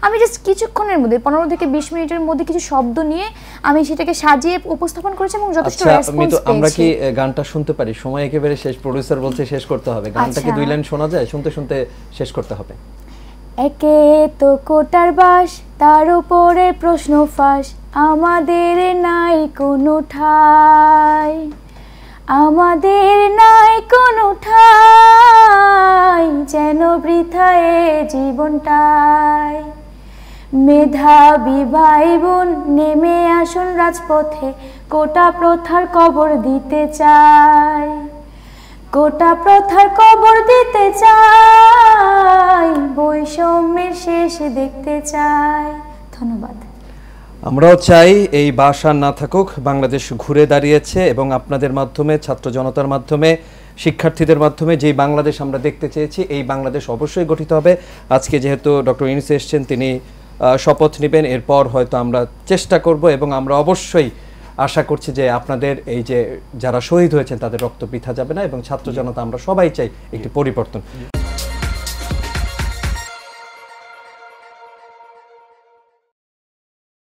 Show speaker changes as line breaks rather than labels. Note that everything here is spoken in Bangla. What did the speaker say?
আমি জাস্ট কিছুক্ষণের মধ্যে 15 থেকে 20 মিনিটের মধ্যে কিছু শব্দ নিয়ে আমি সেটাকে সাজিয়ে উপস্থাপন করেছি এবং যথেষ্ট রেসপন্স পেয়েছি।
আমরা কি গানটা শুনতে পারি? সময় একেবারে শেষ, প্রোডিউসার বলছে শেষ করতে হবে। গানটাকে 2 লাইন শোনা যায়? শুনতে শুনতে শেষ করতে হবে।
একে তো কোটার বাস, তার উপরে প্রশ্ন ফাঁস, আমাদের নাই কোনো ঠাই, আমাদের নাই কোনো ঠাই, যেন বৃথায় জীবনটাই। মেধাবী ভাই বোন নেমে আসুন রাজপথে, কোটা প্রথার কবর দিতে চাই, কোটা প্রথার কবর দিতে চাই, বৈষম্যের শেষ দেখতে চাই। ধন্যবাদ।
আমরাও চাই এই বাসা না থাকুক, বাংলাদেশ ঘুরে দাঁড়িয়েছে এবং আপনাদের মাধ্যমে, ছাত্র জনতার মাধ্যমে, শিক্ষার্থীদের মাধ্যমে যেই বাংলাদেশ আমরা দেখতে চেয়েছি এই বাংলাদেশ অবশ্যই গঠিত হবে। আজকে যেহেতু ডক্টর ইউনূস এসেছেন, তিনি শপথ নেবেন, এরপর হয়তো আমরা চেষ্টা করব এবং আমরা অবশ্যই আশা করছি যে আপনাদের এই যে যারা শহীদ হয়েছেন তাদের রক্ত বৃথা যাবে না এবং ছাত্র জনতা আমরা সবাই চাই একটি পরিবর্তন।